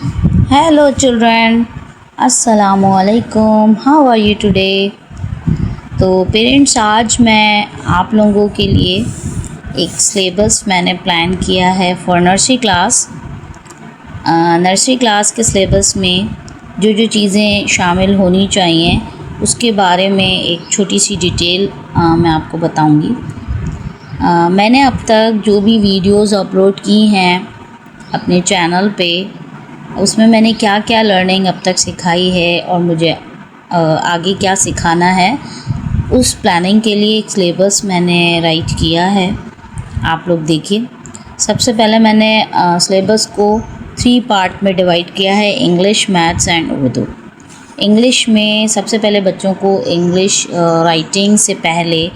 Hello children, Assalamu alaikum. How are you today? तो parents, आज मैं आप लोगों के लिए एक सिलेबस मैंने प्लान किया है for nursery class. Nursery class के सिलेबस में जो जो चीज़ें शामिल होनी चाहिए उसके बारे में एक छोटी सी डिटेल मैं आपको बताऊंगी। मैंने अब तक जो भी वीडियोस अपलोड की हैं अपने चैनल पे, उसमें मैंने क्या क्या लर्निंग अब तक सिखाई है और मुझे आगे क्या सिखाना है, उस प्लानिंग के लिए एक सिलेबस मैंने राइट किया है। आप लोग देखिए। सबसे पहले मैंने सिलेबस को 3 पार्ट में डिवाइड किया है, English, maths and Urdu. English में सबसे पहले बच्चों को इंग्लिश राइटिंग से पहले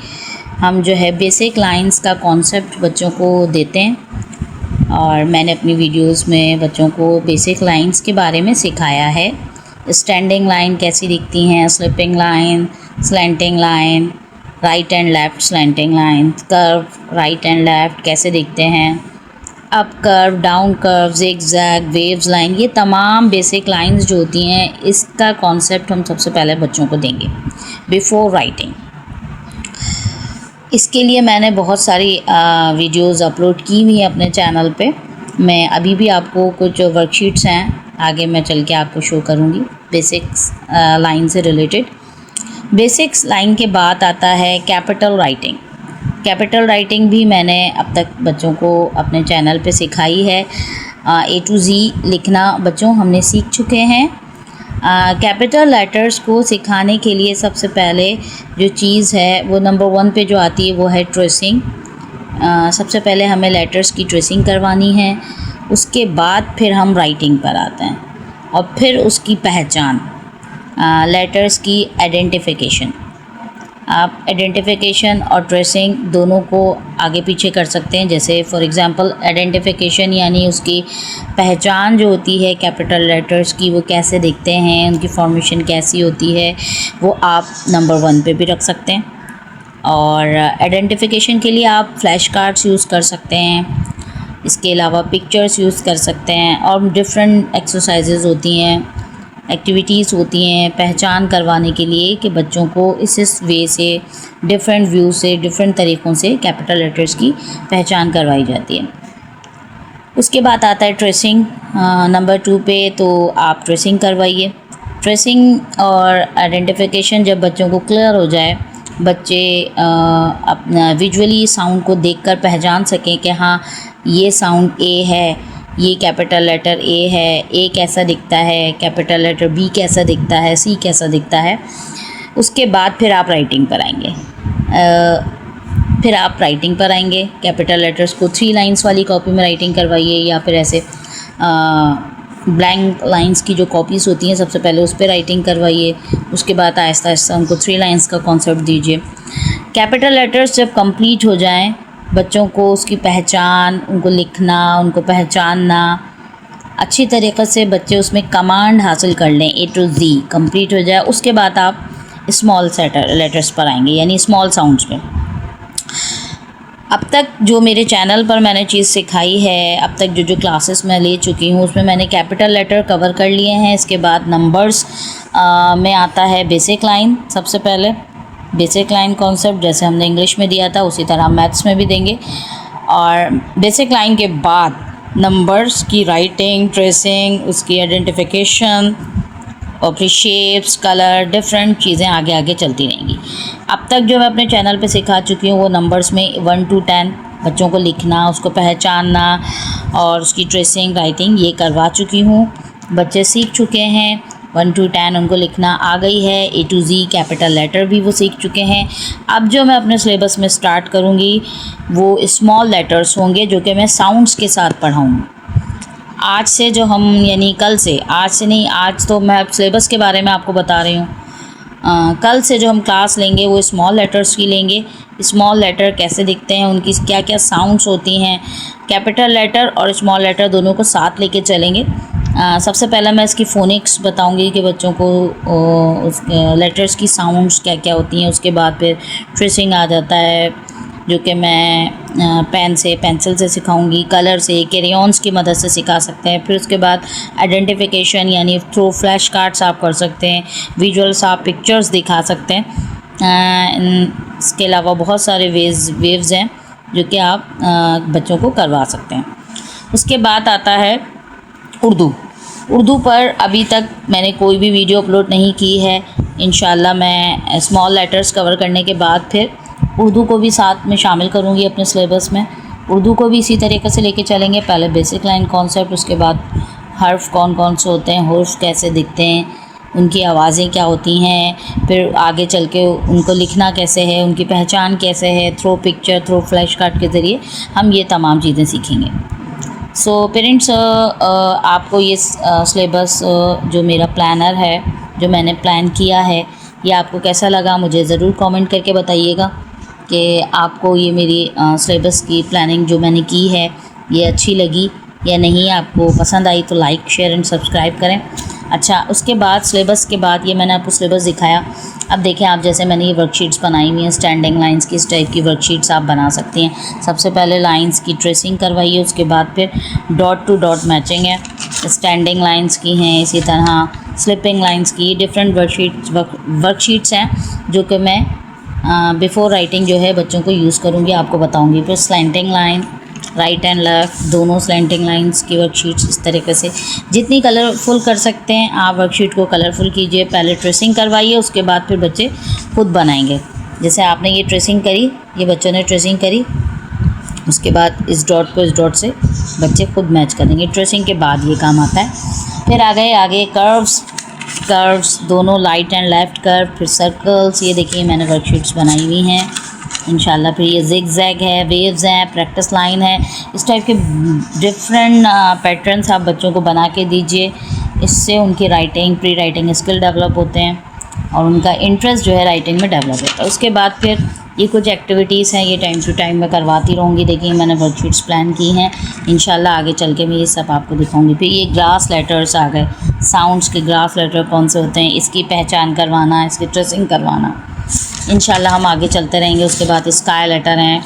हम जो है बेसिक लाइंस का कॉन्सेप्ट बच्चों को देते हैं, और मैंने अपनी वीडियोस में बच्चों को बेसिक लाइंस के बारे में सिखाया है। स्टैंडिंग लाइन कैसी दिखती हैं, slipping line, slanting line, right and left slanting line, curve right and left कैसे दिखते हैं, up curve, down curve, zigzag, waves line, ये तमाम बेसिक लाइंस जो होती हैं इसका कॉन्सेप्ट हम सबसे पहले बच्चों को देंगे बिफ़ोर राइटिंग। इसके लिए मैंने बहुत सारी वीडियोस अपलोड की हुई हैं अपने चैनल पे। मैं अभी भी आपको कुछ वर्कशीट्स हैं, आगे मैं चल के आपको शो करूँगी बेसिक्स लाइन से रिलेटेड। बेसिक्स लाइन के बाद आता है कैपिटल राइटिंग। कैपिटल राइटिंग भी मैंने अब तक बच्चों को अपने चैनल पे सिखाई है। A to Z लिखना बच्चों हमने सीख चुके हैं। कैपिटल लेटर्स को सिखाने के लिए सबसे पहले जो चीज़ है वो नंबर 1 पे जो आती है वो है ट्रेसिंग। सबसे पहले हमें लेटर्स की ट्रेसिंग करवानी है, उसके बाद फिर हम राइटिंग पर आते हैं, और फिर उसकी पहचान, लेटर्स की आइडेंटिफिकेशन। आप आइडेंटिफिकेशन और ट्रेसिंग दोनों को आगे पीछे कर सकते हैं। जैसे फॉर एग्ज़ाम्पल आइडेंटिफिकेशन यानी उसकी पहचान जो होती है कैपिटल लेटर्स की, वो कैसे दिखते हैं, उनकी फॉर्मेशन कैसी होती है, वो आप नंबर 1 पे भी रख सकते हैं। और आइडेंटिफिकेशन के लिए आप फ्लैश कार्ड्स यूज़ कर सकते हैं, इसके अलावा पिक्चर्स यूज़ कर सकते हैं, और डिफरेंट एक्सरसाइजेज़ होती हैं, एक्टिविटीज़ होती हैं पहचान करवाने के लिए कि बच्चों को इस वे से, डिफरेंट व्यू से, डिफरेंट तरीक़ों से कैपिटल लेटर्स की पहचान करवाई जाती है। उसके बाद आता है ट्रेसिंग नंबर 2 पे, तो आप ट्रेसिंग करवाइए। ट्रेसिंग और आइडेंटिफिकेशन जब बच्चों को क्लियर हो जाए, बच्चे अपना विजुअली साउंड को देखकर पहचान सकें कि हाँ ये साउंड ए है, ये कैपिटल लेटर ए है, ए कैसा दिखता है, कैपिटल लेटर बी कैसा दिखता है, सी कैसा दिखता है, उसके बाद फिर आप राइटिंग पर आएंगे। कैपिटल लेटर्स को 3 लाइंस वाली कॉपी में राइटिंग करवाइए, या फिर ऐसे ब्लैंक लाइंस की जो कॉपीज़ होती हैं सबसे पहले उस पर राइटिंग करवाइए, उसके बाद आहिस्ता आहिस्ता उनको 3 लाइंस का कॉन्सेप्ट दीजिए। कैपिटल लेटर्स जब कंप्लीट हो जाएं, बच्चों को उसकी पहचान, उनको लिखना, उनको पहचानना अच्छी तरीक़े से बच्चे उसमें कमांड हासिल कर लें, A to Z कंप्लीट हो जाए, उसके बाद आप स्मॉल लेटर्स पर आएंगे, यानी स्मॉल साउंड्स पे। अब तक जो मेरे चैनल पर मैंने चीज़ सिखाई है, अब तक जो क्लासेस मैं ले चुकी हूँ, उसमें मैंने कैपिटल लेटर कवर कर लिए हैं। इसके बाद नंबर्स में आता है बेसिक लाइन। सबसे पहले बेसिक लाइन कॉन्सेप्ट जैसे हमने इंग्लिश में दिया था उसी तरह मैथ्स में भी देंगे, और बेसिक लाइन के बाद नंबर्स की राइटिंग, ट्रेसिंग, उसकी आइडेंटिफिकेशन, और फिर शेप्स, कलर, डिफरेंट चीज़ें आगे आगे चलती रहेंगी। अब तक जो मैं अपने चैनल पे सिखा चुकी हूँ वो नंबर्स में 1 to 10 बच्चों को लिखना, उसको पहचानना और उसकी ट्रेसिंग, राइटिंग ये करवा चुकी हूँ। बच्चे सीख चुके हैं, 1 to 10 उनको लिखना आ गई है, A to Z capital letter भी वो सीख चुके हैं। अब जो मैं अपने सिलेबस में स्टार्ट करूँगी वो स्मॉल लेटर्स होंगे, जो कि मैं साउंड्स के साथ पढ़ाऊँगी। आज से जो हम, यानी कल से, आज से नहीं, आज तो मैं सिलेबस के बारे में आपको बता रही हूँ, कल से जो हम क्लास लेंगे वो स्मॉल लेटर्स की लेंगे। स्मॉल लेटर कैसे दिखते हैं, उनकी क्या क्या साउंड्स होती हैं, कैपिटल लेटर और स्मॉल लेटर दोनों को साथ लेके चलेंगे। सबसे पहले मैं इसकी फ़ोनिक्स बताऊंगी कि बच्चों को उस लेटर्स की साउंड्स क्या क्या होती हैं। उसके बाद फिर ट्रेसिंग आ जाता है, जो कि मैं पेन से, पेंसिल से सिखाऊंगी, कलर से, क्रेयॉन्स की मदद से सिखा सकते हैं। फिर उसके बाद आइडेंटिफिकेशन यानी थ्रू फ्लैश कार्ड्स आप कर सकते हैं, विजुअल्स आप पिक्चर्स दिखा सकते हैं। इसके अलावा बहुत सारे वेव्स हैं जो कि आप बच्चों को करवा सकते हैं। उसके बाद आता है उर्दू पर अभी तक मैंने कोई भी वीडियो अपलोड नहीं की है। इंशाल्लाह मैं स्मॉल लेटर्स कवर करने के बाद फिर उर्दू को भी साथ में शामिल करूँगी अपने सिलेबस में। उर्दू को भी इसी तरीके से लेके चलेंगे, पहले बेसिक लाइन कॉन्सेप्ट, उसके बाद हर्फ कौन कौन से होते हैं, हुर्फ कैसे दिखते हैं, उनकी आवाज़ें क्या होती हैं, फिर आगे चल के उनको लिखना कैसे है, उनकी पहचान कैसे है, through picture, through flash card के ज़रिए हम ये तमाम चीज़ें सीखेंगे। सो पेरेंट्स, आपको ये सिलेबस जो मेरा प्लानर है, जो मैंने प्लान किया है, ये आपको कैसा लगा मुझे ज़रूर कमेंट करके बताइएगा कि आपको ये मेरी सिलेबस की प्लानिंग जो मैंने की है ये अच्छी लगी या नहीं। आपको पसंद आई तो लाइक, शेयर एंड सब्सक्राइब करें। अच्छा, उसके बाद सिलेबस के बाद ये मैंने आपको सिलेबस दिखाया। अब देखें, आप जैसे मैंने ये वर्कशीट्स बनाई हुई हैं स्टैंडिंग लाइंस की, इस टाइप की वर्कशीट्स आप बना सकती हैं। सबसे पहले लाइंस की ट्रेसिंग करवाइए, उसके बाद फिर डॉट टू डॉट मैचिंग है, स्टैंडिंग लाइंस की हैं, इसी तरह स्लिपिंग लाइंस की डिफरेंट वर्कशीट्स हैं जो कि मैं बिफ़ोर राइटिंग जो है बच्चों को यूज़ करूँगी, आपको बताऊँगी। फिर slanting line, right and left दोनों स्लैंटिंग लाइंस की वर्कशीट्स, इस तरीके से जितनी कलरफुल कर सकते हैं आप वर्कशीट को कलरफुल कीजिए। पहले ट्रेसिंग करवाइए, उसके बाद फिर बच्चे खुद बनाएंगे। जैसे आपने ये ट्रेसिंग करी, ये बच्चों ने ट्रेसिंग करी, उसके बाद इस डॉट को इस डॉट से बच्चे खुद मैच करेंगे। ट्रेसिंग के बाद ये काम आता है। फिर आगे कर्व्स दोनों राइट एंड लेफ़्ट कर्व, फिर सर्कल्स, ये देखिए मैंने वर्कशीट्स बनाई हुई हैं इंशाल्लाह। फिर ये ज़िगज़ैग है, वेव्स हैं, प्रैक्टिस लाइन है, इस टाइप के डिफरेंट पैटर्न्स आप बच्चों को बना के दीजिए। इससे उनकी writing, pre writing skill develop होते हैं और उनका इंटरेस्ट जो है राइटिंग में डेवलप होता है। उसके बाद फिर ये कुछ एक्टिविटीज़ हैं, ये टाइम टू टाइम मैं करवाती रहूँगी। देखिए मैंने वर्कशीट्स प्लान की हैं, इंशाल्लाह आगे चल के मैं ये सब आपको दिखाऊंगी। फिर ये ग्रास लेटर्स आ गए, साउंड्स के ग्रास लेटर कौन से होते हैं, इसकी पहचान करवाना, इसकी ट्रेसिंग करवाना, इंशाल्लाह हम आगे चलते रहेंगे। उसके बाद स्काई लेटर हैं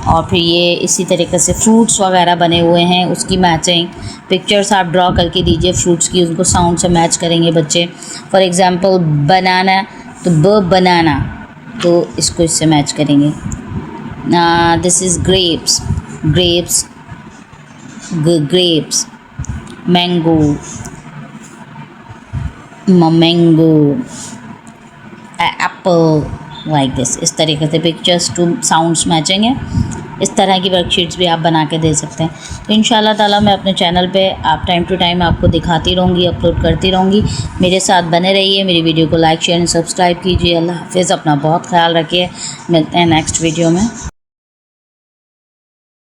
और फिर ये इसी तरीके से फ्रूट्स वगैरह बने हुए हैं, उसकी मैचिंग, पिक्चर्स आप ड्रॉ करके दीजिए फ्रूट्स की, उनको साउंड से मैच करेंगे बच्चे। फॉर एग्ज़ाम्पल बनाना, तो बनाना, तो इसको इससे मैच करेंगे। This is grapes, mango, Apple, like this. इस तरीके से पिक्चर्स टू साउंड्स मैचिंग है। इस तरह की वर्कशीट्स भी आप बना के दे सकते हैं। तो इंशाल्लाह ताला मैं अपने चैनल पे आप टाइम टू टाइम आपको दिखाती रहूँगी, अपलोड करती रहूँगी। मेरे साथ बने रहिए, मेरी वीडियो को लाइक, शेयर एंड सब्सक्राइब कीजिए। अल्लाह हाफ़िज़, अपना बहुत ख्याल रखिए। मिलते हैं नेक्स्ट वीडियो में।